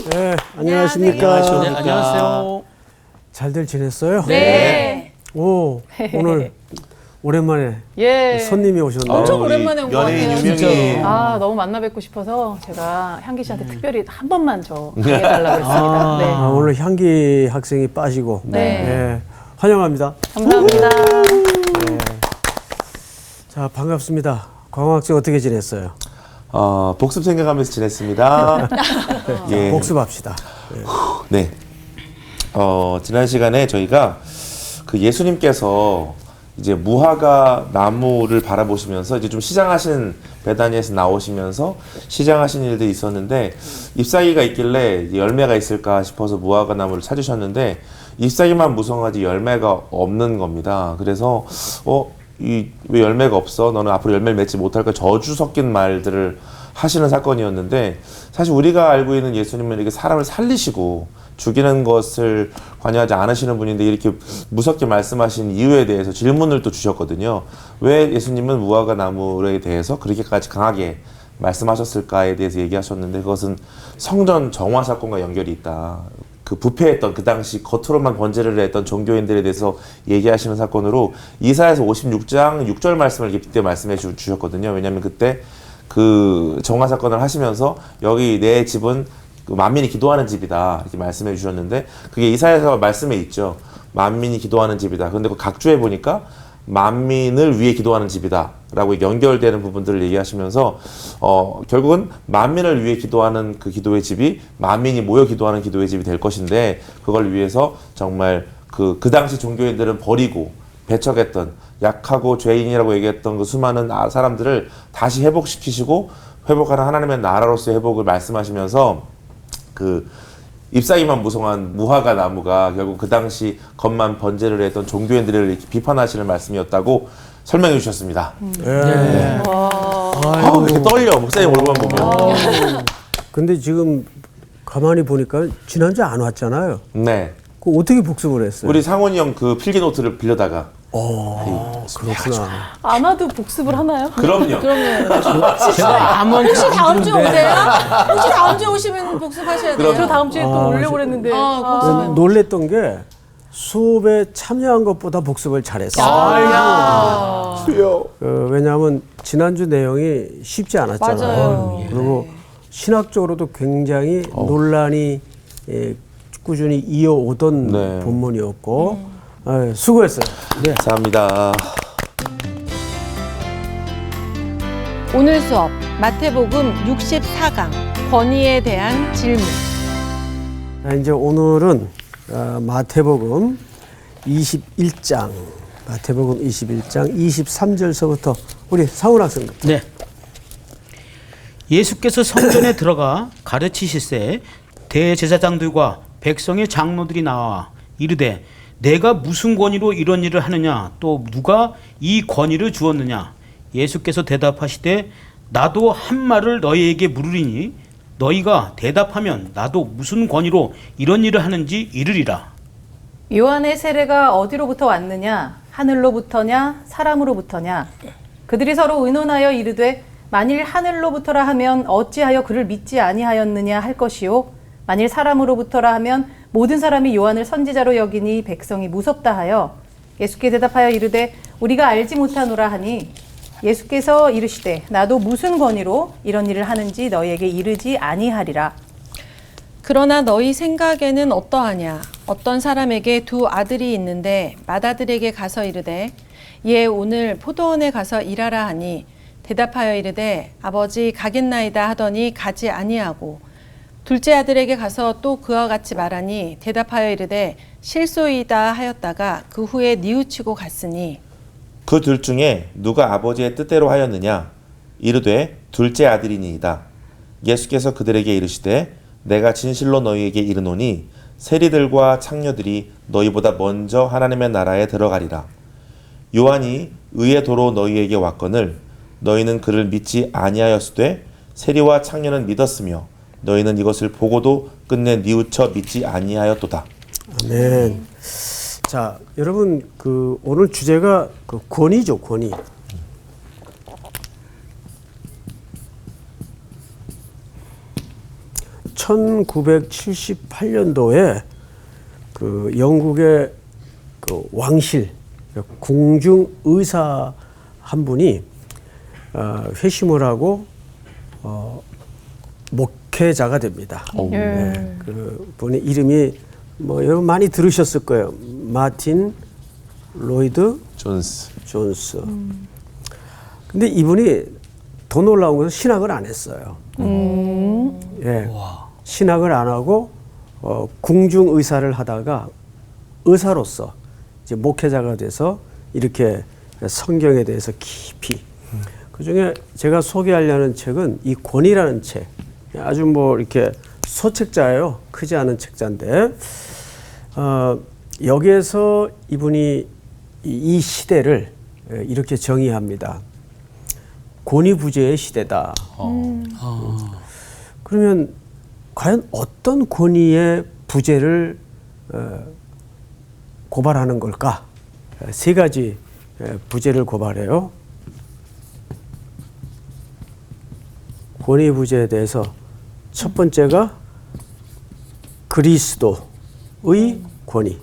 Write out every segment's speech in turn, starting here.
네, 안녕하십니까. 안녕하세요. 잘들 지냈어요? 네. 오, 오늘 오랜만에 예. 손님이 오셨네요. 엄청 오랜만에 온 것 같아요. 연예인 유명인. 아, 너무 만나 뵙고 싶어서 제가 향기 씨한테 특별히 한 번만 저 가게 해달라고 했습니다. 네. 아, 오늘 향기 학생이 빠지고 네. 환영합니다. 감사합니다. 자, 반갑습니다. 광호 학생 어떻게 지냈어요? 복습 생각하면서 지냈습니다. 예. 복습합시다. 네. 지난 시간에 저희가 그 예수님께서 이제 무화과 나무를 바라보시면서 이제 좀 시장하신 베다니에서 나오시면서 시장하신 일들이 있었는데 잎사귀가 있길래 열매가 있을까 싶어서 무화과 나무를 찾으셨는데 잎사귀만 무성하지 열매가 없는 겁니다. 그래서 왜 열매가 없어? 너는 앞으로 열매를 맺지 못할까? 저주 섞인 말들을 하시는 사건이었는데 사실 우리가 알고 있는 예수님은 이렇게 사람을 살리시고 죽이는 것을 관여하지 않으시는 분인데 이렇게 무섭게 말씀하신 이유에 대해서 질문을 또 주셨거든요. 왜 예수님은 무화과 나무에 대해서 그렇게까지 강하게 말씀하셨을까에 대해서 얘기하셨는데 그것은 성전 정화 사건과 연결이 있다. 그 부패했던 그 당시 겉으로만 번제를 했던 종교인들에 대해서 얘기하시는 사건으로 이사야서 56장 6절 말씀을 이렇게 빗대 말씀해 주셨거든요. 왜냐하면 그때 그 정화 사건을 하시면서 여기 내 집은 그 만민이 기도하는 집이다 이렇게 말씀해 주셨는데 그게 이사야서 말씀에 있죠. 만민이 기도하는 집이다. 그런데 그 각주에 보니까 만민을 위해 기도하는 집이다 라고 연결되는 부분들을 얘기하시면서 결국은 만민을 위해 기도하는 그 기도의 집이 만민이 모여 기도하는 기도의 집이 될 것인데 그걸 위해서 정말 그 당시 종교인들은 버리고 배척했던 약하고 죄인이라고 얘기했던 그 수많은 사람들을 다시 회복시키시고 회복하는 하나님의 나라로서의 회복을 말씀하시면서 그 잎사귀만 무성한 무화과 나무가 결국 그 당시 겉만 번제를 했던 종교인들을 이렇게 비판하시는 말씀이었다고 설명해 주셨습니다. 네. 이렇게 떨려 목사님 얼굴만 보면. 근데 지금 가만히 보니까 지난주에 안 왔잖아요. 네. 그 어떻게 복습을 했어요? 우리 상원이 형 그 필기 노트를 빌려다가. 그렇구나. 아마도 복습을 하나요? 그럼요. 혹시 다음 주에 오세요? 혹시 다음 주에 오시면 복습하셔야 돼요. 저 다음 주에 또 오려고 그랬는데. 놀랬던 게 수업에 참여한 것보다 복습을 잘했어요. 왜냐하면 지난주 내용이 쉽지 않았잖아요. 맞아요. 그리고 신학적으로도 굉장히 논란이 꾸준히 이어오던 본문이었고 수고했어요. 네. 감사합니다. 오늘 수업 마태복음 64강 권위에 대한 질문. 이제 오늘은 마태복음 21장 23절서부터 우리 상훈 학생. 네. 예수께서 성전에 들어가 가르치실새 대제사장들과 백성의 장로들이 나와 이르되 내가 무슨 권위로 이런 일을 하느냐 또 누가 이 권위를 주었느냐. 예수께서 대답하시되 나도 한 말을 너희에게 물으리니 너희가 대답하면 나도 무슨 권위로 이런 일을 하는지 이르리라. 요한의 세례가 어디로부터 왔느냐? 하늘로부터냐? 사람으로부터냐? 그들이 서로 의논하여 이르되 만일 하늘로부터라 하면 어찌하여 그를 믿지 아니하였느냐 할 것이요 만일 사람으로부터라 하면 모든 사람이 요한을 선지자로 여기니 백성이 무섭다 하여 예수께 대답하여 이르되 우리가 알지 못하노라 하니 예수께서 이르시되 나도 무슨 권위로 이런 일을 하는지 너희에게 이르지 아니하리라. 그러나 너희 생각에는 어떠하냐? 어떤 사람에게 두 아들이 있는데 맏아들에게 가서 이르되 얘 오늘 포도원에 가서 일하라 하니 대답하여 이르되 아버지 가겠나이다 하더니 가지 아니하고 둘째 아들에게 가서 또 그와 같이 말하니 대답하여 이르되 실소이다 하였다가 그 후에 뉘우치고 갔으니 그 둘 중에 누가 아버지의 뜻대로 하였느냐 이르되 둘째 아들이니이다. 예수께서 그들에게 이르시되 내가 진실로 너희에게 이르노니 세리들과 창녀들이 너희보다 먼저 하나님의 나라에 들어가리라. 요한이 의의 도로 너희에게 왔거늘 너희는 그를 믿지 아니하였으되 세리와 창녀는 믿었으며 너희는 이것을 보고도 끝내 뉘우쳐 믿지 아니하였도다. 아멘. 자, 여러분 오늘 주제가 그 권위죠, 권위. 1978년도에 그 영국의 그 왕실 궁중 의사 한 분이 회심을 하고 목회자가 됩니다. 네, 그 분의 이름이 뭐 여러분 많이 들으셨을 거예요. 마틴 로이드 존스. 근데 이분이 더 놀라운 것은 신학을 안 했어요. 예, 신학을 안 하고 궁중 의사를 하다가 의사로서 이제 목회자가 돼서 이렇게 성경에 대해서 깊이 그중에 제가 소개하려는 책은 이 권위라는 책. 아주 뭐 이렇게 소책자예요. 크지 않은 책자인데 여기에서 이분이 이 시대를 이렇게 정의합니다. 권위부재의 시대다. 그러면 과연 어떤 권위의 부재를 고발하는 걸까? 세 가지 부재를 고발해요. 권위부재에 대해서 첫 번째가 그리스도의 권위.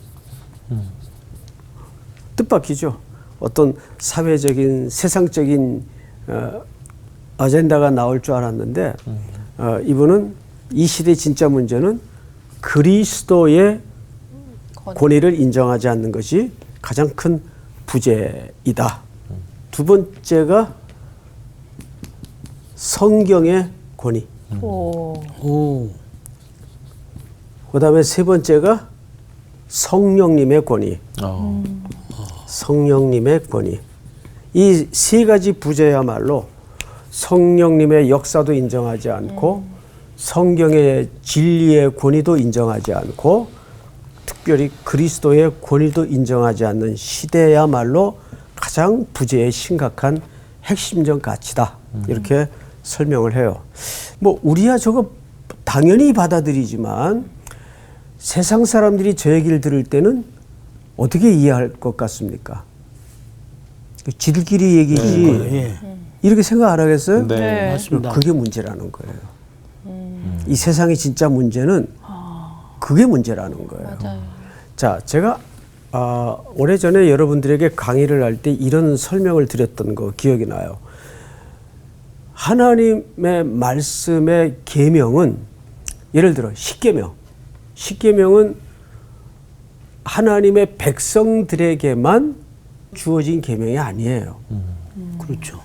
뜻밖이죠. 어떤 사회적인 세상적인 아젠다가 나올 줄 알았는데 이분은 이 시대의 진짜 문제는 그리스도의 권위를 인정하지 않는 것이 가장 큰 부재이다. 두 번째가 성경의 권위. 그다음에 세 번째가 성령님의 권위. 성령님의 권위. 이 세 가지 부재야말로 성령님의 역사도 인정하지 않고 성경의 진리의 권위도 인정하지 않고 특별히 그리스도의 권위도 인정하지 않는 시대야말로 가장 부재의 심각한 핵심적 가치다. 이렇게 설명을 해요. 뭐 우리야 저거 당연히 받아들이지만 세상 사람들이 저 얘기를 들을 때는 어떻게 이해할 것 같습니까? 지들끼리 얘기지 이렇게 생각 안 하겠어요? 네. 맞습니다. 그게 문제라는 거예요. 이 세상의 진짜 문제는 그게 문제라는 거예요. 맞아요. 자, 제가 오래전에 여러분들에게 강의를 할 때 이런 설명을 드렸던 거 기억이 나요. 하나님의 말씀의 계명은 예를 들어 십계명은 하나님의 백성들에게만 주어진 계명이 아니에요. 그렇죠.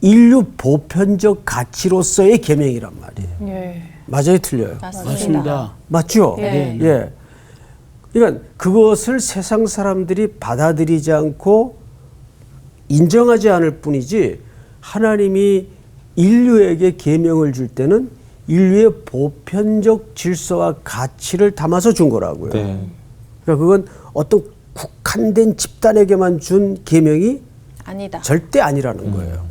인류 보편적 가치로서의 계명이란 말이에요. 예. 맞아요, 틀려요? 맞습니다. 맞죠? 예. 예. 그러니까 그것을 세상 사람들이 받아들이지 않고 인정하지 않을 뿐이지 그하나님이 인류에게 계명을 줄 때는 인류의 보편적 질서와 가치를 담아서 준 거라고요. 네. 그러니까 그건 어떤 국한된 집단에게만 준 계명이 아니다. 절대 아니라는 거예요.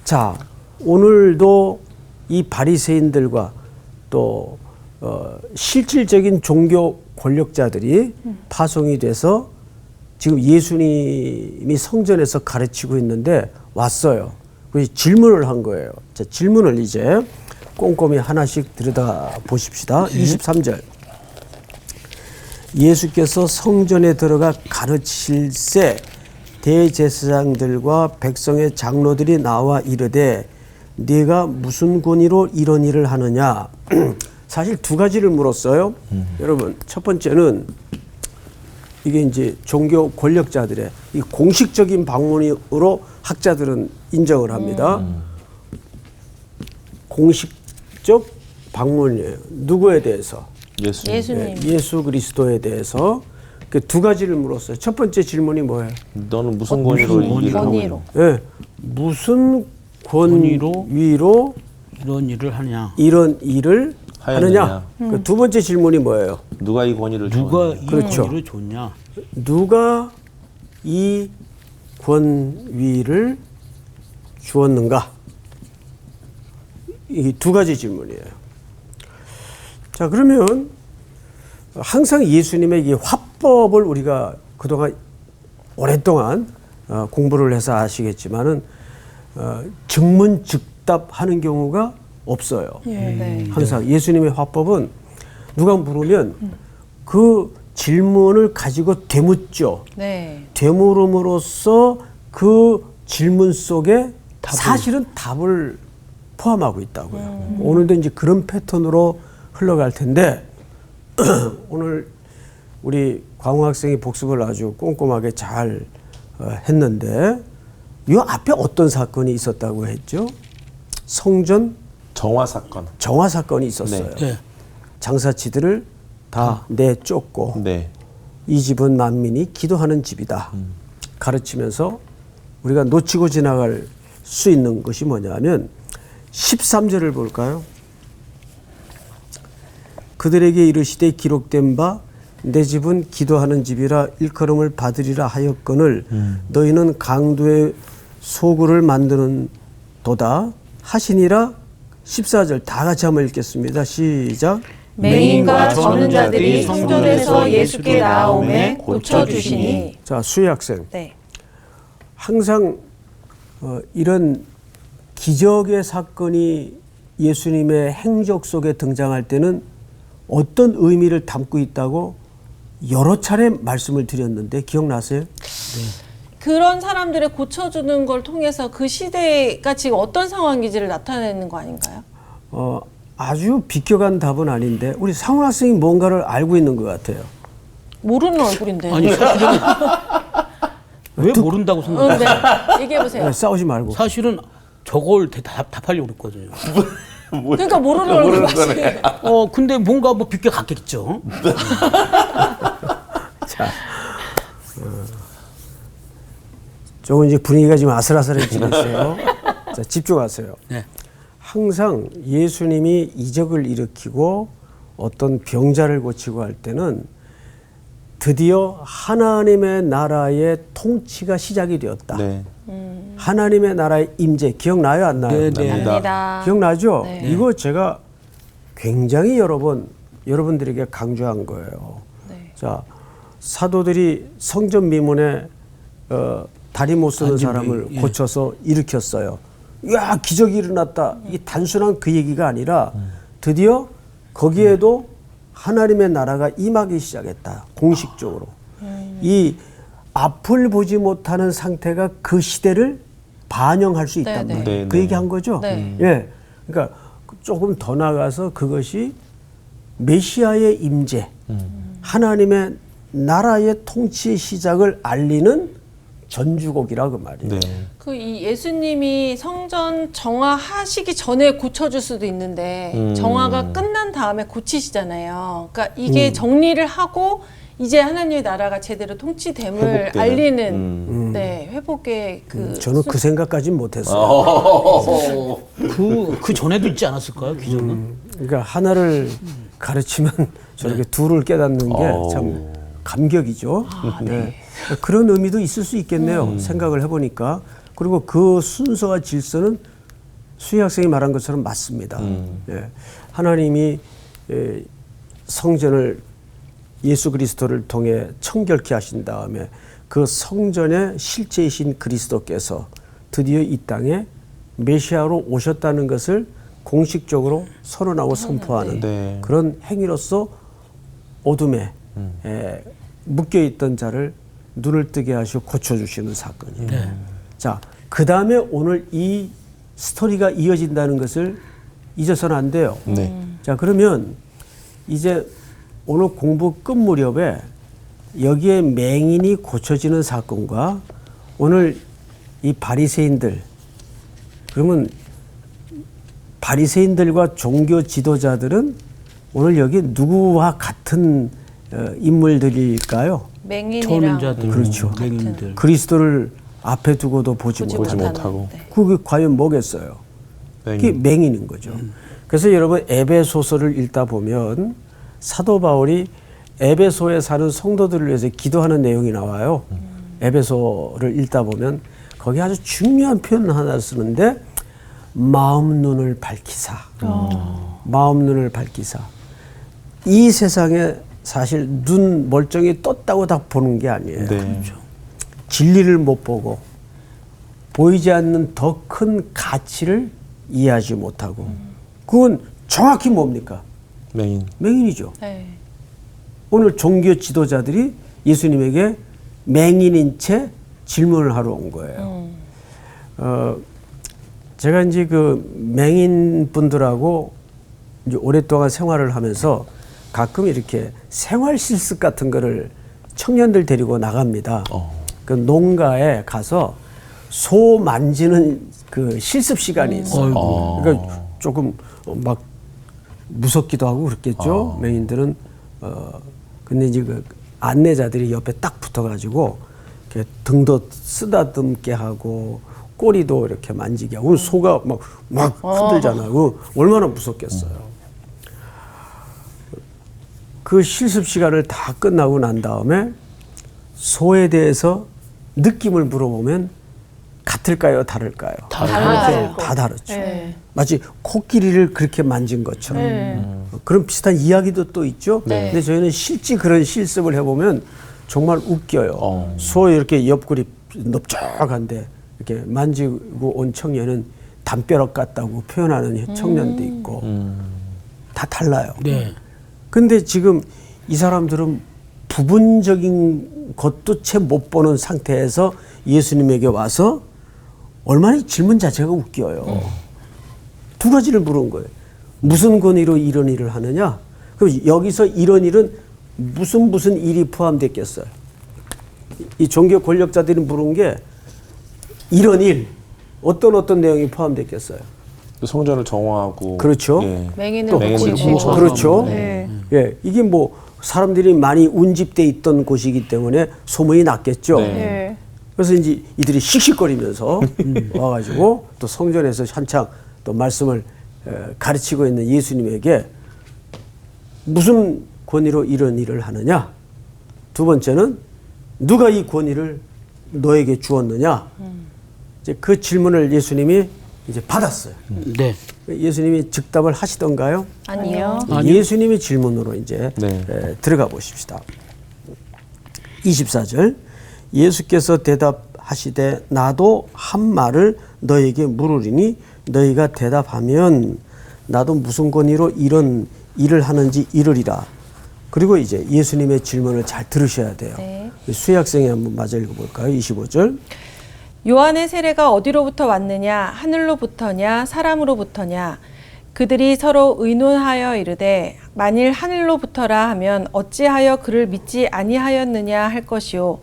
자, 오늘도 이 바리새인들과 또 실질적인 종교 권력자들이 파송이 돼서 지금 예수님이 성전에서 가르치고 있는데 왔어요. 그래서 질문을 한 거예요. 자, 질문을 이제 꼼꼼히 하나씩 들여다 보십시다. 23절. 예수께서 성전에 들어가 가르치실새 대제사장들과 백성의 장로들이 나와 이르되 네가 무슨 권위로 이런 일을 하느냐. 사실 두 가지를 물었어요. 여러분, 첫 번째는 이게 이제 종교 권력자들의 이 공식적인 방문으로 학자들은 인정을 합니다. 공식적 방문이에요. 누구에 대해서? 예수님. 예수 그리스도에 대해서 그 두 가지를 물었어요. 첫 번째 질문이 뭐예요? 너는 무슨 권위로 이 일을 하고 있냐? 권위로. 예, 무슨 권위로 이런 일을 하냐? 이런 일을 하느냐? 그 두 번째 질문이 뭐예요? 누가 이 권위를 누가 줬냐? 이 그렇죠. 권위를 줬냐? 누가 이 권위를 주었는가? 이 두 가지 질문이에요. 자, 그러면 항상 예수님의 이 화법을 우리가 그동안 오랫동안 공부를 해서 아시겠지만은 즉문즉답하는 경우가 없어요. 네. 항상 예수님의 화법은 누가 물으면 그 질문을 가지고 되묻죠. 네. 되물음으로써 그 질문 속에 사실은 답을 포함하고 있다고요. 오늘도 이제 그런 패턴으로 흘러갈 텐데 오늘 우리 광우 학생이 복습을 아주 꼼꼼하게 잘 했는데 이 앞에 어떤 사건이 있었다고 했죠? 성전 정화 사건. 정화 사건이 있었어요. 네. 장사치들을 다 내쫓고 네. 이 집은 만민이 기도하는 집이다. 가르치면서 우리가 놓치고 지나갈 수 있는 것이 뭐냐면 13절을 볼까요? 그들에게 이르시되 기록된 바 내 집은 기도하는 집이라 일컬음을 받으리라 하였거늘 너희는 강도의 소굴을 만드는 도다 하시니라. 14절 다 같이 한번 읽겠습니다. 시작. 맹인과 저는 자들이 성전에서 예수께 나아오매 고쳐주시니. 자, 수희 학생. 네. 항상 이런 기적의 사건이 예수님의 행적 속에 등장할 때는 어떤 의미를 담고 있다고 여러 차례 말씀을 드렸는데 기억나세요? 그런 사람들을 고쳐주는 걸 통해서 그 시대가 지금 어떤 상황인지를 나타내는 거 아닌가요? 아주 비껴간 답은 아닌데 우리 상훈 학생이 뭔가를 알고 있는 것 같아요. 모르는 얼굴인데. 아니 사실은 왜 모른다고 생각해요? 네. 얘기해보세요. 네, 싸우지 말고. 사실은 저걸 답하려고 그랬거든요. 그러니까 모르는 얼굴 맞지. 근데 뭔가 뭐 비껴 갔겠죠. 자, 조금 이제 분위기가 지금 아슬아슬해지고 있어요. 자, 집중하세요. 네. 항상 예수님이 이적을 일으키고 어떤 병자를 고치고 할 때는 드디어 하나님의 나라의 통치가 시작이 되었다. 네. 하나님의 나라의 임재 기억나요? 안 나요? 네. 압니다. 기억나죠? 네. 이거 제가 굉장히 여러 번 여러분들에게 강조한 거예요. 네. 자, 사도들이 성전 미문에 다리 못 쓰는 앉은 사람을 예. 고쳐서 일으켰어요. 야, 기적이 일어났다. 이 단순한 그 얘기가 아니라 드디어 거기에도 하나님의 나라가 임하기 시작했다. 공식적으로. 이 앞을 보지 못하는 상태가 그 시대를 반영할 수 있단 네, 말이에요. 네. 그 네, 얘기한 거죠. 네. 예. 그러니까 조금 더 나가서 그것이 메시아의 임재, 하나님의 나라의 통치의 시작을 알리는 전주곡이라 그 말이에요. 네. 그 이 예수님이 성전 정화하시기 전에 고쳐줄 수도 있는데 정화가 끝난 다음에 고치시잖아요. 그러니까 이게 정리를 하고 이제 하나님의 나라가 제대로 통치됨을 회복되는. 알리는 네, 회복의 저는 그 생각까지는 못했어요. 그 전에도 있지 않았을까요, 기적은? 그러니까 하나를 가르치면 저렇게 둘을 깨닫는 게 참 감격이죠. 네. 그런 의미도 있을 수 있겠네요. 생각을 해보니까. 그리고 그 순서와 질서는 수희 학생이 말한 것처럼 맞습니다. 예. 하나님이 성전을 예수 그리스도를 통해 청결케 하신 다음에 그 성전의 실제이신 그리스도께서 드디어 이 땅에 메시아로 오셨다는 것을 공식적으로 선언하고 선포하는 네. 그런 행위로서 어둠에 묶여있던 자를 눈을 뜨게 하시고 고쳐주시는 사건이에요. 자, 그 다음에 오늘 이 스토리가 이어진다는 것을 잊어서는 안 돼요. 네. 자, 그러면 이제 오늘 공부 끝 무렵에 여기에 맹인이 고쳐지는 사건과 오늘 이 바리새인들, 그러면 바리새인들과 종교 지도자들은 오늘 여기 누구와 같은 인물들일까요? 맹인이랑 초혼자들, 그렇죠. 맹인들. 그리스도를 앞에 두고도 보지 보지 못하는. 못하고. 네. 그게 과연 뭐겠어요? 그게 맹인인 거죠. 그래서 여러분 에베소서를 읽다 보면 사도 바울이 에베소에 사는 성도들을 위해서 기도하는 내용이 나와요. 에베소를 읽다 보면 거기 아주 중요한 표현 하나 쓰는데 마음 눈을 밝히사. 마음 눈을 밝히사. 이 세상에 사실 눈 멀쩡히 떴다고 다 보는 게 아니에요. 네. 진리를 못 보고 보이지 않는 더 큰 가치를 이해하지 못하고 그건 정확히 뭡니까? 맹인. 맹인이죠. 네. 오늘 종교 지도자들이 예수님에게 맹인인 채 질문을 하러 온 거예요. 제가 이제 그 맹인 분들하고 이제 오랫동안 생활을 하면서 가끔 이렇게 생활 실습 같은 거를 청년들 데리고 나갑니다. 그 농가에 가서 소 만지는 그 실습 시간이 있어요. 그러니까 조금 막 무섭기도 하고 그렇겠죠. 맹인들은 근데 이제 그 안내자들이 옆에 딱 붙어가지고 이렇게 등도 쓰다듬게 하고 꼬리도 이렇게 만지게 하고 소가 막 흔들잖아요. 얼마나 무섭겠어요. 그 실습 시간을 다 끝나고 난 다음에 소에 대해서 느낌을 물어보면 같을까요, 다를까요? 달라요. 다 다르죠. 네. 마치 코끼리를 그렇게 만진 것처럼 그런 비슷한 이야기도 또 있죠. 네. 근데 저희는 실제 그런 실습을 해보면 정말 웃겨요. 소 이렇게 옆구리 넓적한데 이렇게 만지고 온 청년은 담벼락 같다고 표현하는 청년도 있고 다 달라요. 네. 근데 지금 이 사람들은 부분적인 것도 채 못 보는 상태에서 예수님에게 와서 얼마나 이 질문 자체가 웃겨요. 두 가지를 물은 거예요. 무슨 권위로 이런 일을 하느냐? 그럼 여기서 이런 일은 무슨 일이 포함됐겠어요? 이 종교 권력자들이 물은 게 이런 일, 어떤 내용이 포함됐겠어요? 성전을 정화하고. 그렇죠. 예. 맹인을 맹인을 고치고. 고쳐서. 그렇죠. 네. 예, 이게 뭐 사람들이 많이 운집돼 있던 곳이기 때문에 소문이 났겠죠. 네. 네. 그래서 이제 이들이 씩씩거리면서 와가지고 또 성전에서 한창 또 말씀을 가르치고 있는 예수님에게 무슨 권위로 이런 일을 하느냐? 두 번째는 누가 이 권위를 너에게 주었느냐? 이제 그 질문을 예수님이 이제 받았어요. 네. 예수님이 즉답을 하시던가요? 아니요. 예수님의 질문으로 이제 네. 들어가 보십시다. 24절 예수께서 대답하시되 나도 한 말을 너에게 물으리니 너희가 대답하면 나도 무슨 권위로 이런 일을 하는지 이르리라. 그리고 이제 예수님의 질문을 잘 들으셔야 돼요. 네. 수혜학생이 한번 마저 읽어볼까요? 25절 요한의 세례가 어디로부터 왔느냐 하늘로부터냐 사람으로부터냐 그들이 서로 의논하여 이르되 만일 하늘로부터라 하면 어찌하여 그를 믿지 아니하였느냐 할 것이요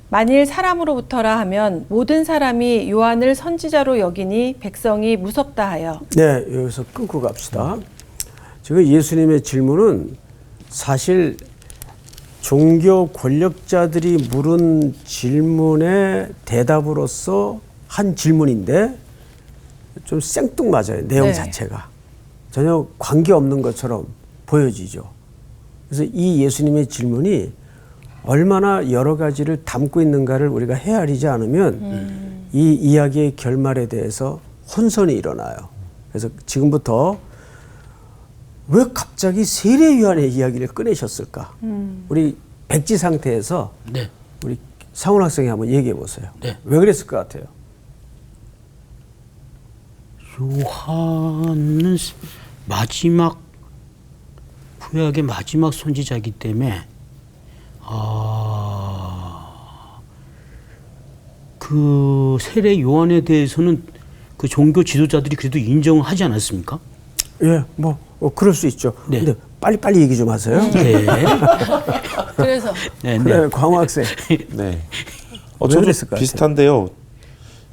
만일 사람으로부터라 하면 모든 사람이 요한을 선지자로 여기니 백성이 무섭다 하여. 네, 여기서 끊고 갑시다. 지금 예수님의 질문은 사실 종교 권력자들이 물은 질문의 대답으로서 한 질문인데 좀 생뚱맞아요. 내용 네. 자체가. 전혀 관계없는 것처럼 보여지죠. 그래서 이 예수님의 질문이 얼마나 여러 가지를 담고 있는가를 우리가 헤아리지 않으면 이 이야기의 결말에 대해서 혼선이 일어나요. 그래서 지금부터 왜 갑자기 세례 요한의 이야기를 꺼내셨을까? 우리 백지 상태에서 네. 우리 상훈 학생이 한번 얘기해 보세요. 네. 왜 그랬을 것 같아요? 요한은 마지막 구약의 마지막 선지자이기 때문에 그 세례 요한에 대해서는 그 종교 지도자들이 그래도 인정하지 않았습니까? 예, 뭐 그럴 수 있죠. 네. 근데 빨리 얘기 좀 하세요. 네. 그래서 네, 그래, 광호 학생. 네. 왜 저도 그랬을 것 비슷한데요.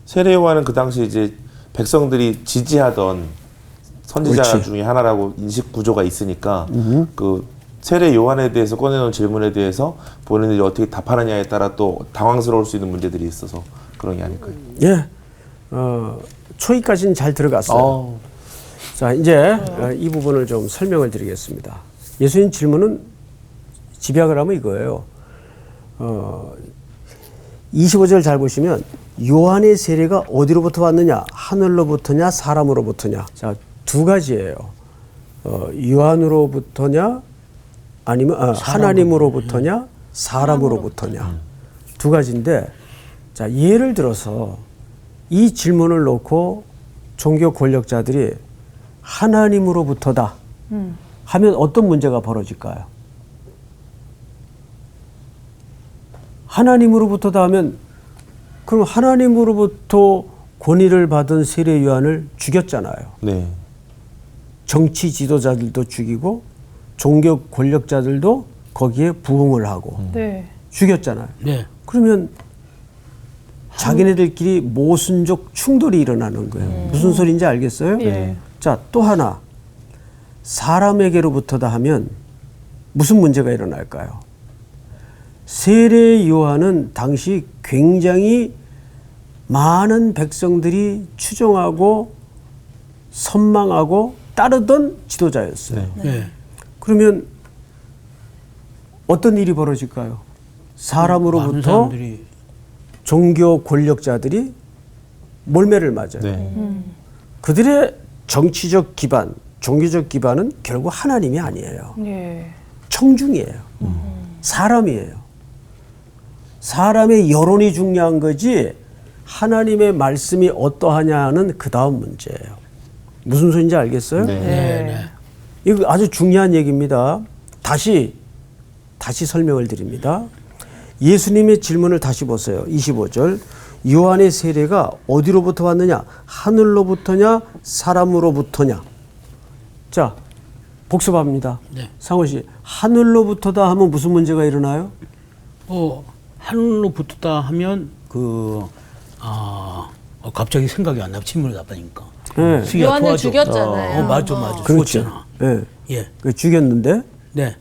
세례 요한은 그 당시 이제 백성들이 지지하던 선지자 그렇지. 중에 하나라고 인식 구조가 있으니까 그 세례 요한에 대해서 꺼내놓은 질문에 대해서 본인들이 어떻게 답하느냐에 따라 또 당황스러울 수 있는 문제들이 있어서 그런 게 아닐까요? 예, 초기까지는 잘 들어갔어요. 자, 이제 이 부분을 좀 설명을 드리겠습니다. 예수님 질문은 집약을 하면 이거예요. 25절 잘 보시면 요한의 세례가 어디로부터 왔느냐? 하늘로부터냐? 사람으로부터냐? 자, 두 가지예요. 요한으로부터냐? 아니면 하나님으로부터냐? 사람으로부터냐? 두 가지인데 자, 예를 들어서 이 질문을 놓고 종교 권력자들이 하나님으로부터다 하면 어떤 문제가 벌어질까요? 하나님으로부터다 하면 그럼 하나님으로부터 권위를 받은 세례 요한을 죽였잖아요. 네. 정치 지도자들도 죽이고 종교 권력자들도 거기에 부응을 하고 네. 죽였잖아요. 네. 그러면 자기네들끼리 모순적 충돌이 일어나는 거예요. 무슨 소리인지 알겠어요? 예. 자, 또 하나. 사람에게로부터다 하면 무슨 문제가 일어날까요? 세례 요한은 당시 굉장히 많은 백성들이 추종하고 선망하고 따르던 지도자였어요. 네. 그러면 어떤 일이 벌어질까요? 많은 사람으로부터 사람들이 종교 권력자들이 몰매를 맞아요. 네. 그들의 정치적 기반, 종교적 기반은 결국 하나님이 아니에요. 예. 청중이에요. 사람이에요. 사람의 여론이 중요한 거지 하나님의 말씀이 어떠하냐는 그 다음 문제예요. 무슨 소리인지 알겠어요? 네. 네. 이거 아주 중요한 얘기입니다. 다시 설명을 드립니다. 예수님의 질문을 다시 보세요. 25절. 요한의 세례가 어디로부터 왔느냐? 하늘로부터냐? 사람으로부터냐? 자, 복습합니다. 네. 상호 씨, 하늘로부터다 하면 무슨 문제가 일어나요? 하늘로부터다 하면 갑자기 생각이 안 나. 질문을 답하니까. 네. 수기야, 요한을 도와줘. 죽였잖아요. 맞아. 그렇죠. 죽었잖아. 예. 예. 그 죽였는데 네.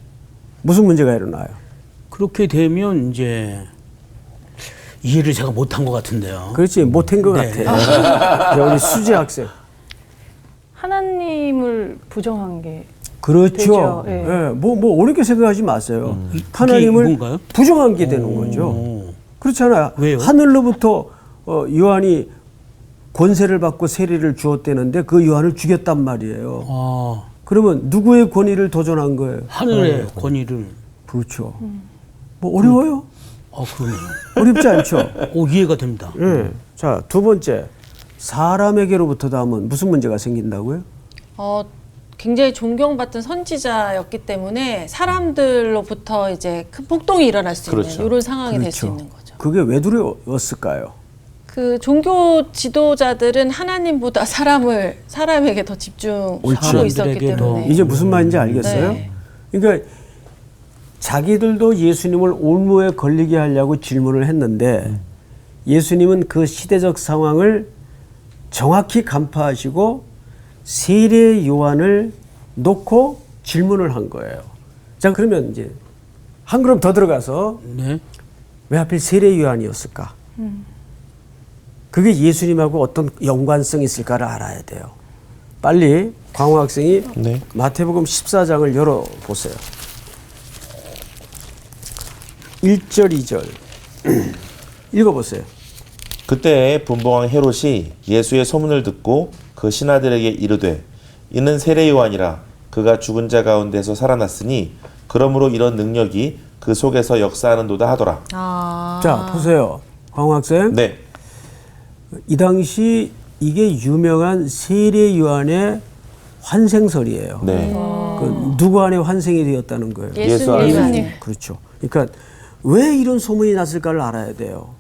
무슨 문제가 일어나요? 그렇게 되면 이제 이해를 제가 못한 것 같은데요. 그렇지, 못한 것 네. 같아. 자, 우리 수지 학생. 하나님을 부정한 게 그렇죠. 되죠. 예. 예. 뭐 어렵게 생각하지 마세요. 그게 하나님을 뭔가요? 부정한 게 되는 거죠. 그렇잖아요. 왜요? 하늘로부터 요한이 권세를 받고 세례를 주었다는데 그 요한을 죽였단 말이에요. 그러면 누구의 권위를 도전한 거예요? 하늘의 권위를. 그렇죠. 뭐 어려워요? 그러네요. 어렵지 않죠? 이해가 됩니다. 예. 자, 두 번째. 사람에게로부터다 하면 무슨 문제가 생긴다고요? 굉장히 존경받던 선지자였기 때문에 사람들로부터 이제 큰 폭동이 일어날 수 그렇죠. 있는 이런 상황이 될 수 그렇죠. 있는 거죠. 그게 왜 두려웠을까요? 그 종교 지도자들은 하나님보다 사람에게 더 집중하고 옳지. 있었기 사람들에게 때문에 이제 무슨 말인지 알겠어요? 네. 그러니까 자기들도 예수님을 올무에 걸리게 하려고 질문을 했는데 예수님은 그 시대적 상황을 정확히 간파하시고 세례 요한을 놓고 질문을 한 거예요. 자, 그러면 이제 한 걸음 더 들어가서 네. 왜 하필 세례 요한이었을까? 그게 예수님하고 어떤 연관성이 있을까를 알아야 돼요. 빨리 광호 학생이 네. 마태복음 14장을 열어보세요. 1절, 2절 읽어보세요. 그때 분봉왕 헤롯이 예수의 소문을 듣고 그 신하들에게 이르되 이는 세례 요한이라 그가 죽은 자 가운데서 살아났으니 그러므로 이런 능력이 그 속에서 역사하는도다 하더라. 자, 보세요. 광호 학생. 네. 이 당시 이게 유명한 세례 요한의 환생설이에요. 네. 그 누구 안에 환생이 되었다는 거예요? 예수 안에. 예수님. 그렇죠. 그러니까 왜 이런 소문이 났을까를 알아야 돼요.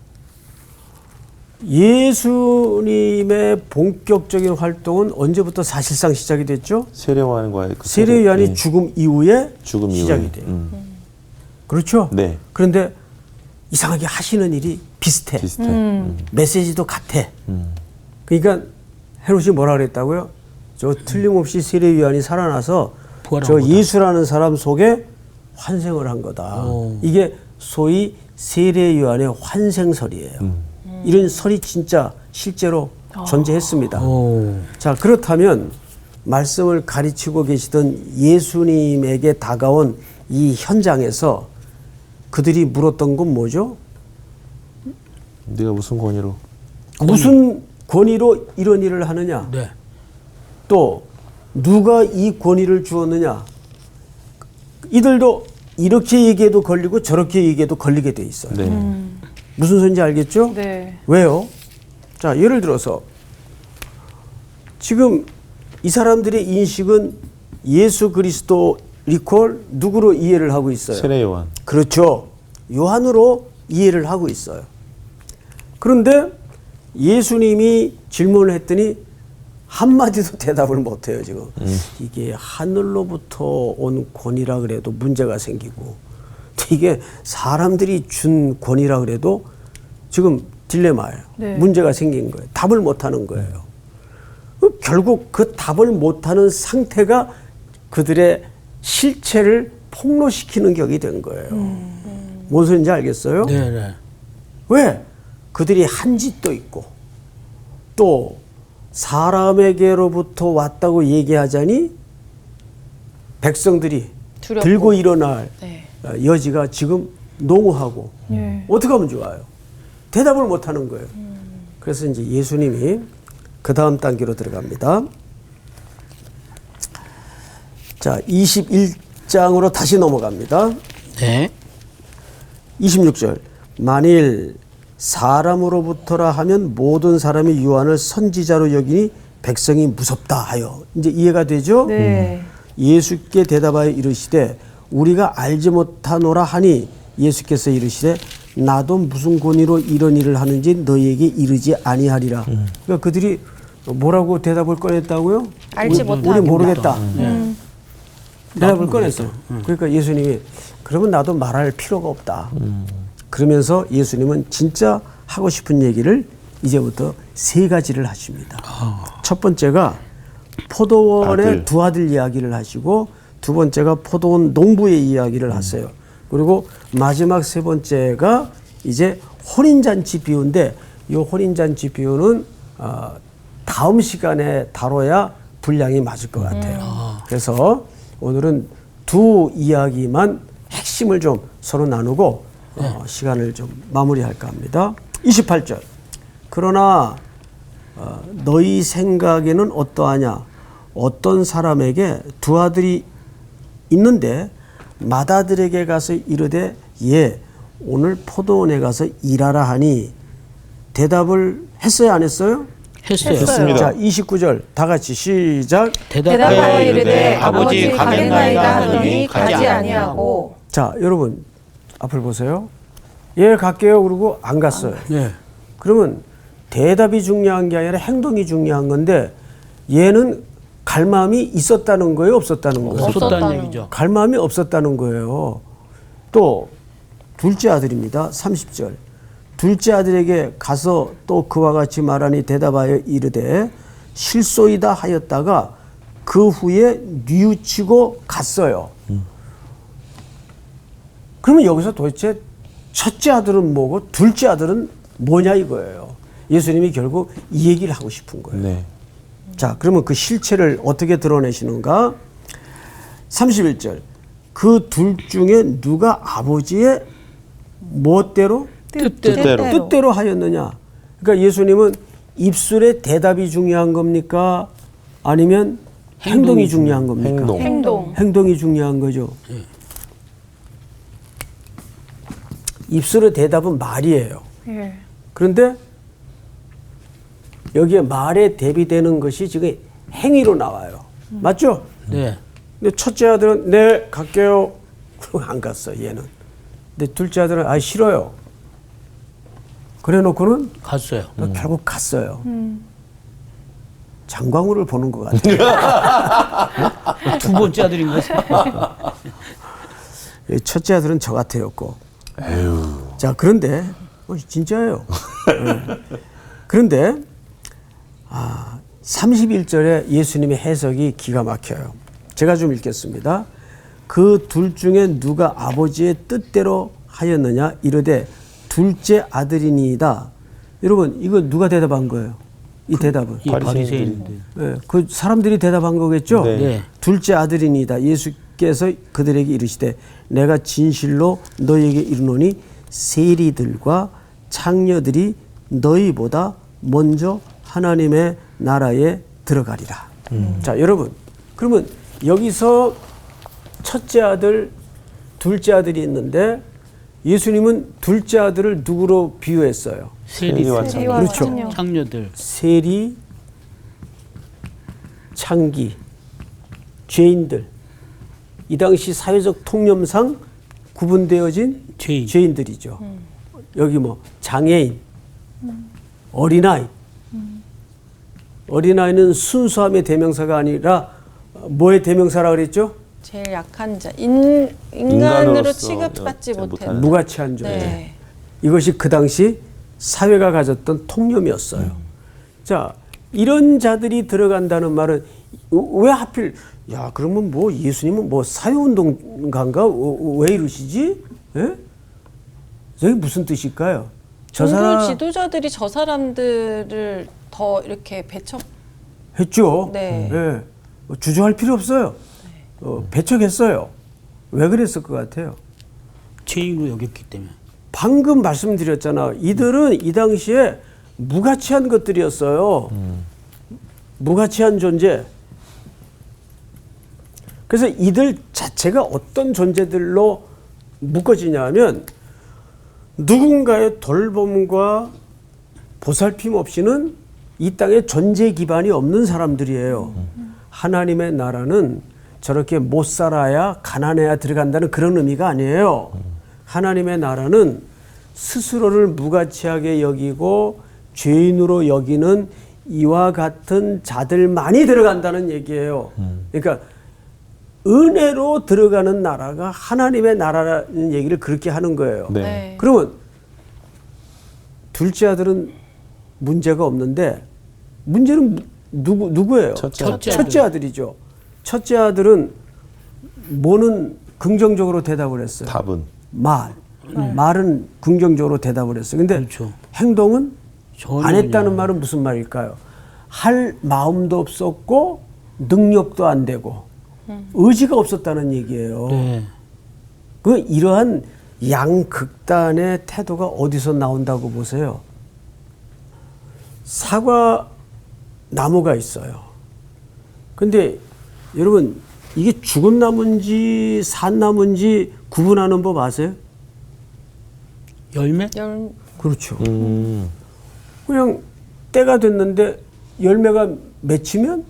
예수님의 본격적인 활동은 언제부터 사실상 시작이 됐죠? 세례 요한과의 세례 요한이 네. 죽음 이후에 죽음 시작이 이후에. 돼요. 그렇죠? 네. 그런데 이상하게 하시는 일이 비슷해. 비슷해. 메시지도 같아. 그러니까 헤롯이 뭐라 그랬다고요? 저 틀림없이 세례 요한이 살아나서 부활한 저 거다. 예수라는 사람 속에 환생을 한 거다. 이게 소위 세례 요한의 환생설이에요. 이런 설이 진짜 실제로 존재했습니다. 자, 그렇다면 말씀을 가르치고 계시던 예수님에게 다가온 이 현장에서 그들이 물었던 건 뭐죠? 네가 무슨 권위로? 무슨 권위로 이런 일을 하느냐? 네. 또 누가 이 권위를 주었느냐? 이들도 이렇게 얘기해도 걸리고 저렇게 얘기해도 걸리게 돼 있어요. 네. 무슨 소리인지 알겠죠? 네. 왜요? 자, 예를 들어서 지금 이 사람들의 인식은 예수 그리스도 리콜 누구로 이해를 하고 있어요? 세례 요한. 그렇죠. 요한으로 이해를 하고 있어요. 그런데 예수님이 질문을 했더니 한마디도 대답을 못해요, 지금. 이게 하늘로부터 온 권위라 그래도 문제가 생기고, 이게 사람들이 준 권위라 그래도 지금 딜레마예요. 네. 문제가 생긴 거예요. 답을 못하는 거예요. 결국 그 답을 못하는 상태가 그들의 실체를 폭로시키는 격이 된 거예요. 뭔 소리인지 알겠어요? 네. 왜? 그들이 한 짓도 있고 또 사람에게로부터 왔다고 얘기하자니 백성들이 두렵고. 들고 일어날 네. 여지가 지금 농후하고 어떻게 하면 좋아요? 대답을 못하는 거예요. 그래서 이제 예수님이 그 다음 단계로 들어갑니다. 자, 21장으로 다시 넘어갑니다. 네. 26절. 만일 사람으로부터라 하면 모든 사람이 요한을 선지자로 여기니 백성이 무섭다 하여. 이제 이해가 되죠? 네. 예수께 대답하여 이르시되 우리가 알지 못하노라 하니 예수께서 이르시되 나도 무슨 권위로 이런 일을 하는지 너희에게 이르지 아니하리라. 그러니까 그들이 뭐라고 대답을 꺼냈다고요? 알지 우리 못하겠다. 모르겠다. 대답을 꺼냈어요. 그러니까 예수님이 그러면 나도 말할 필요가 없다. 그러면서 예수님은 진짜 하고 싶은 얘기를 이제부터 세 가지를 하십니다. 첫 번째가 포도원의 아들. 두 아들 이야기를 하시고, 두 번째가 포도원 농부의 이야기를 하세요. 그리고 마지막 세 번째가 이제 혼인잔치 비유인데, 이 혼인잔치 비유는 다음 시간에 다뤄야 분량이 맞을 것 같아요. 그래서 오늘은 두 이야기만 핵심을 좀 서로 나누고 시간을 좀 마무리할까 합니다. 28절. 그러나 너희 생각에는 어떠하냐? 어떤 사람에게 두 아들이 있는데 맏아들에게 가서 이르되 예 오늘 포도원에 가서 일하라 하니 대답을 했어요, 안 했어요? 했어요. 했습니다. 자, 29절 다 같이 시작. 대답하여 이르되 네, 아버지 가겠나이다 하더니 가지 아니하고. 자, 여러분 앞을 보세요. 예, 갈게요. 그러고 안 갔어요. 네. 그러면 대답이 중요한 게 아니라 행동이 중요한 건데 얘는 갈 마음이 있었다는 거예요, 없었다는 거예요? 없었다는 얘기죠. 갈 마음이 없었다는 거예요. 또 둘째 아들입니다. 30절. 둘째 아들에게 가서 또 그와 같이 말하니 대답하여 이르되 실소이다 하였다가 그 후에 뉘우치고 갔어요. 그러면 여기서 도대체 첫째 아들은 뭐고 둘째 아들은 뭐냐 이거예요. 예수님이 결국 이 얘기를 하고 싶은 거예요. 네. 자, 그러면 그 실체를 어떻게 드러내시는가? 31절. 그 둘 중에 누가 아버지의 멋대로 뜻대로 하였느냐? 그러니까 예수님은 입술의 대답이 중요한 겁니까? 아니면 행동이 중요한 겁니까? 행동. 행동이 중요한 거죠. 입술의 대답은 말이에요. 예. 그런데 여기에 말에 대비되는 것이 지금 행위로 나와요. 맞죠? 네. 근데 첫째 아들은 네 갈게요. 그러고 안 갔어 얘는. 근데 둘째 아들은 아 싫어요. 그래 놓고는 갔어요. 결국 갔어요. 장광우를 보는 것 같아요. 두 번째 아들인가요? 첫째 아들은 저 같아였고. 자, 그런데 진짜예요. 네. 그런데 31절에 예수님의 해석이 기가 막혀요. 제가 좀 읽겠습니다. 그 둘 중에 누가 아버지의 뜻대로 하였느냐 이르되 둘째 아들이니이다. 여러분 이거 누가 대답한 거예요? 이 대답은 이 바리새인들. 네, 그 사람들이 대답한 거겠죠? 네. 네. 둘째 아들이니이다. 예수께서 그들에게 이르시되 내가 진실로 너희에게 이르노니 세리들과 창녀들이 너희보다 먼저 하나님의 나라에 들어가리라. 자, 여러분 그러면 여기서 첫째 아들, 둘째 아들이 있는데 예수님은 둘째 아들을 누구로 비유했어요? 세리와 그렇죠. 창녀들. 세리, 비창기, 죄인들, 이 당시 사회적 통념상 구분되어진 죄인들이죠. 여기 뭐 장애인, 어린아이. 어린아이는 순수함의 대명사가 아니라 뭐의 대명사라 그랬죠? 제일 약한 자, 인간으로 인간으로서 취급받지 못하는 못하는 무가치한 존재. 네. 이것이 그 당시 사회가 가졌던 통념이었어요. 자, 이런 자들이 들어간다는 말은 왜 하필 야 그러면 뭐 예수님은 뭐 사회운동가인가 왜 이러시지? 예? 저게 무슨 뜻일까요? 저 종교 사람 지도자들이 저 사람들을 더 이렇게 했죠. 네. 예. 주저할 필요 없어요. 배척했어요. 왜 그랬을 것 같아요? 죄인으로 여겼기 때문에. 방금 말씀드렸잖아. 이들은 이 당시에 무가치한 것들이었어요. 무가치한 존재. 그래서 이들 자체가 어떤 존재들로 묶어지냐 하면 누군가의 돌봄과 보살핌 없이는 이 땅에 존재 기반이 없는 사람들이에요. 하나님의 나라는 저렇게 못 살아야 가난해야 들어간다는 그런 의미가 아니에요. 하나님의 나라는 스스로를 무가치하게 여기고 죄인으로 여기는 이와 같은 자들만이 들어간다는 얘기예요. 그러니까 은혜로 들어가는 나라가 하나님의 나라라는 얘기를 그렇게 하는 거예요. 네. 네. 그러면 둘째 아들은 문제가 없는데 문제는 누구예요? 첫째 아들이죠. 첫째 아들은 뭐는 긍정적으로 대답을 했어요. 답은 말은 긍정적으로 대답을 했어요. 근데 그렇죠. 행동은 전혀 안 했다는 그냥. 말은 무슨 말일까요? 할 마음도 없었고 능력도 안 되고 의지가 없었다는 얘기예요. 네. 그 이러한 양극단의 태도가 어디서 나온다고 보세요? 사과 나무가 있어요. 근데 여러분 이게 죽은 나무인지 산 나무인지 구분하는 법 아세요? 열매? 그렇죠. 그냥 때가 됐는데 열매가 맺히면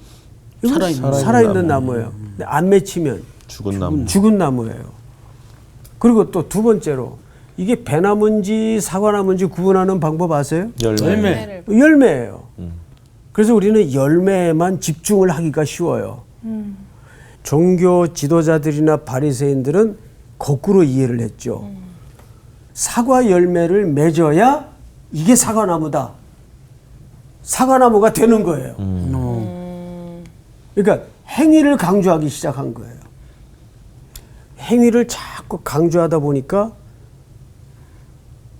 이건 살아있는 나무예요. 근데 안 맺히면 죽은 나무. 나무예요. 그리고 또 두 번째로 이게 배나무인지 사과나무인지 구분하는 방법 아세요? 열매. 열매예요. 그래서 우리는 열매에만 집중을 하기가 쉬워요. 종교 지도자들이나 바리새인들은 거꾸로 이해를 했죠. 사과 열매를 맺어야 이게 사과나무다. 사과나무가 되는 거예요. 그러니까 행위를 강조하기 시작한 거예요. 행위를 자꾸 강조하다 보니까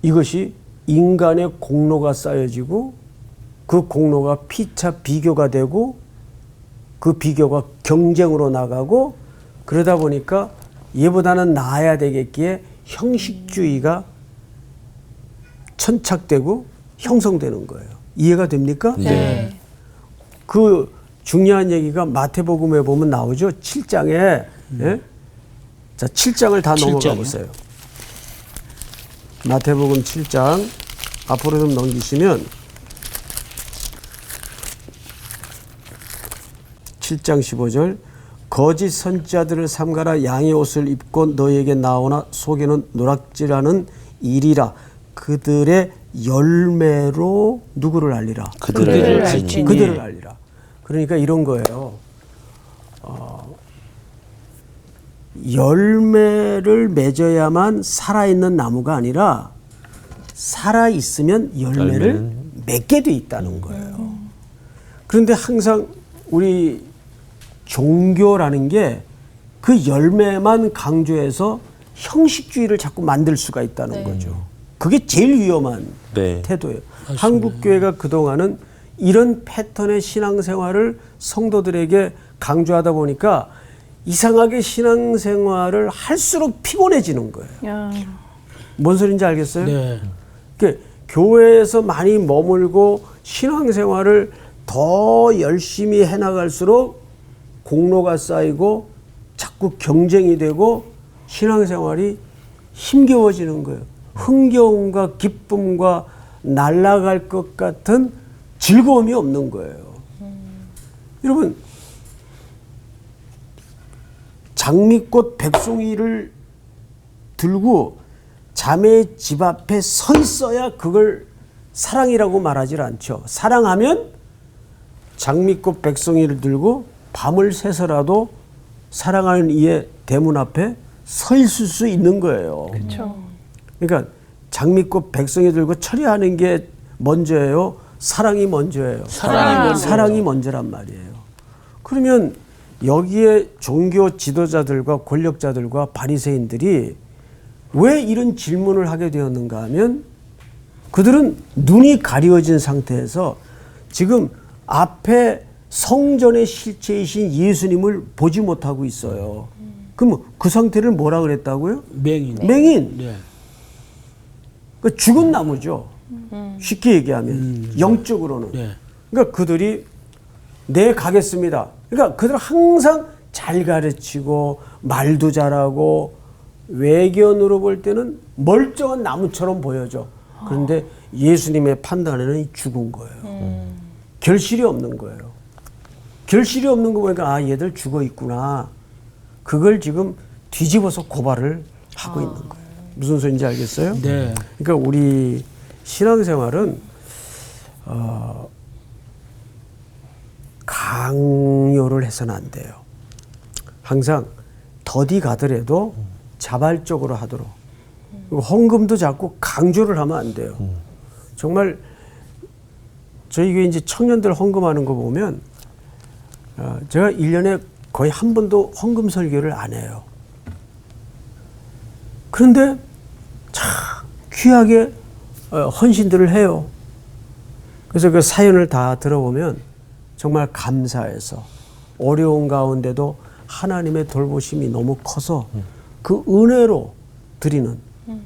이것이 인간의 공로가 쌓여지고 그 공로가 피차 비교가 되고 그 비교가 경쟁으로 나가고 그러다 보니까 얘보다는 나아야 되겠기에 형식주의가 천착되고 형성되는 거예요. 이해가 됩니까? 네. 그 중요한 얘기가 마태복음에 보면 나오죠. 7장에. 예? 자, 7장을 다 넘어가 7장이요? 보세요. 마태복음 7장 앞으로 좀 넘기시면 7장 15절 거짓 선지자들을 삼가라 양의 옷을 입고 너희에게 나오나 속에는 노락질하는 일이라 그들의 열매로 누구를 알리라? 그들을 알지니. 그들을 알리라. 그러니까 이런 거예요. 열매를 맺어야만 살아있는 나무가 아니라 살아있으면 열매를 맺게 돼 있다는 거예요. 그런데 항상 우리 종교라는 게 그 열매만 강조해서 형식주의를 자꾸 만들 수가 있다는 거죠. 그게 제일 위험한 태도예요. 한국 교회가 그동안은 이런 패턴의 신앙생활을 성도들에게 강조하다 보니까 이상하게 신앙생활을 할수록 피곤해지는 거예요. 뭔 소리인지 알겠어요? 네. 그러니까 교회에서 많이 머물고 신앙생활을 더 열심히 해나갈수록 공로가 쌓이고 자꾸 경쟁이 되고 신앙생활이 힘겨워지는 거예요. 흥겨움과 기쁨과 날아갈 것 같은 즐거움이 없는 거예요. 여러분 장미꽃 백송이를 들고 자매의 집 앞에 서 있어야 그걸 사랑이라고 말하지 않죠. 사랑하면 장미꽃 백송이를 들고 밤을 새서라도 사랑하는 이의 대문 앞에 서 있을 수 있는 거예요. 그렇죠. 그러니까 장미꽃 백송이 들고 처리하는 게 먼저예요. 사랑이 먼저예요. 사랑이 먼저란 말이에요. 그러면 여기에 종교 지도자들과 권력자들과 바리새인들이 왜 이런 질문을 하게 되었는가 하면 그들은 눈이 가려진 상태에서 지금 앞에 성전의 실체이신 예수님을 보지 못하고 있어요. 그럼 그 상태를 뭐라 그랬다고요? 맹인. 맹인. 그 죽은 나무죠. 쉽게 얘기하면 영적으로는. 그러니까 그들이 네 가겠습니다. 그러니까 그들은 항상 잘 가르치고 말도 잘하고 외견으로 볼 때는 멀쩡한 나무처럼 보여져. 그런데 예수님의 판단에는 죽은 거예요. 결실이 없는 거예요. 결실이 없는 거 보니까 아 얘들 죽어 있구나. 그걸 지금 뒤집어서 고발을 하고 있는 거예요. 무슨 소리인지 알겠어요? 네. 그러니까 우리 신앙생활은 강요를 해서는 안 돼요. 항상 더디 가더라도 자발적으로 하도록. 그리고 헌금도 자꾸 강조를 하면 안 돼요. 정말 저희 교회 이제 청년들 헌금하는 거 보면 제가 1년에 거의 한 번도 헌금 설교를 안 해요. 그런데 참 귀하게 헌신들을 해요. 그래서 그 사연을 다 들어보면 정말 감사해서 어려운 가운데도 하나님의 돌보심이 너무 커서 그 은혜로 드리는.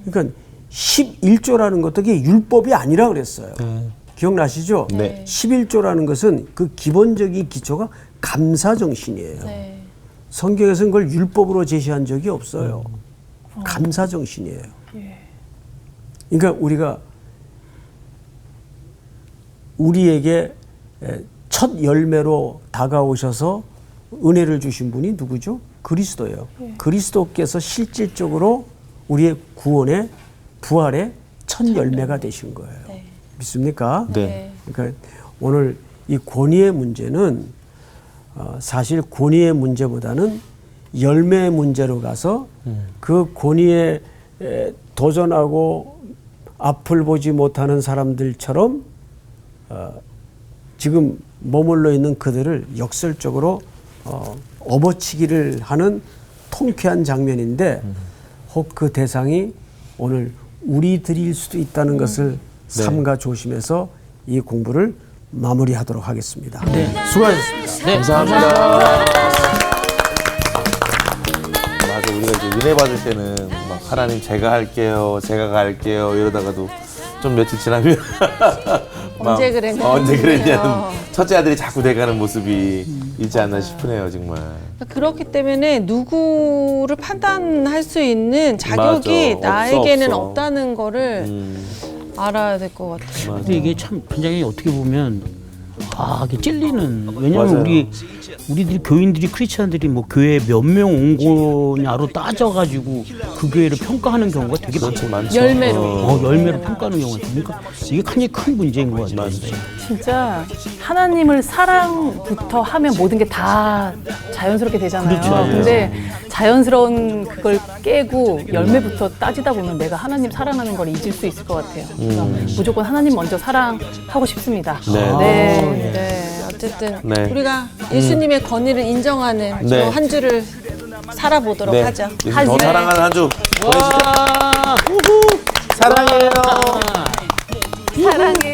그러니까 11조라는 것도 그게 율법이 아니라 그랬어요. 기억나시죠? 네. 11조라는 것은 그 기본적인 기초가 감사 정신이에요. 네. 성경에서는 그걸 율법으로 제시한 적이 없어요. 감사 정신이에요. 그러니까 우리가 우리에게 첫 열매로 다가오셔서 은혜를 주신 분이 누구죠? 그리스도예요. 그리스도께서 실질적으로 우리의 구원의 부활의 첫 열매가 되신 거예요. 네. 믿습니까? 네. 그러니까 오늘 이 권위의 문제는 사실 권위의 문제보다는 열매의 문제로 가서 그 권위에 도전하고 앞을 보지 못하는 사람들처럼 지금 머물러 있는 그들을 역설적으로 업어치기를 하는 통쾌한 장면인데 혹 그 대상이 오늘 우리들일 수도 있다는 것을 삼가 조심해서 이 공부를 마무리하도록 하겠습니다. 네. 수고하셨습니다. 네. 감사합니다. 맞아, 우리가 이제 은혜 받을 때는 막 하나님 제가 할게요, 제가 갈게요 이러다가도 좀 며칠 지나면 언제 그랬냐. 언제 그랬냐는 첫째 아들이 자꾸 돼가는 모습이 있지 않나 싶으네요, 정말. 그렇기 때문에 누구를 판단할 수 있는 자격이 맞아. 나에게는 없어. 없다는 거를 알아야 될 것 같아요. 근데 이게 참 굉장히 어떻게 보면 이게 찔리는. 왜냐면 맞아요. 우리들이 교인들이 크리스찬들이 뭐 교회에 몇 명 온 거냐로 따져가지고 그 교회를 평가하는 경우가 되게 그렇죠, 많죠. 많죠. 열매로. 열매로 평가하는 경우가 있어요. 그러니까 이게 굉장히 큰 문제인 것 같아요. 진짜 하나님을 사랑부터 하면 모든 게 다 자연스럽게 되잖아요. 그렇죠. 근데 자연스러운 그걸 깨고 열매부터 따지다 보면 내가 하나님 사랑하는 걸 잊을 수 있을 것 같아요. 그래서 무조건 하나님 먼저 사랑하고 싶습니다. 네. 네, 어쨌든 네. 우리가 예수님의 권위를 인정하는 네. 한 주를 살아보도록 네. 하죠. 예수님 더 사랑하는 한 주. 와, 사랑해요. 사랑해.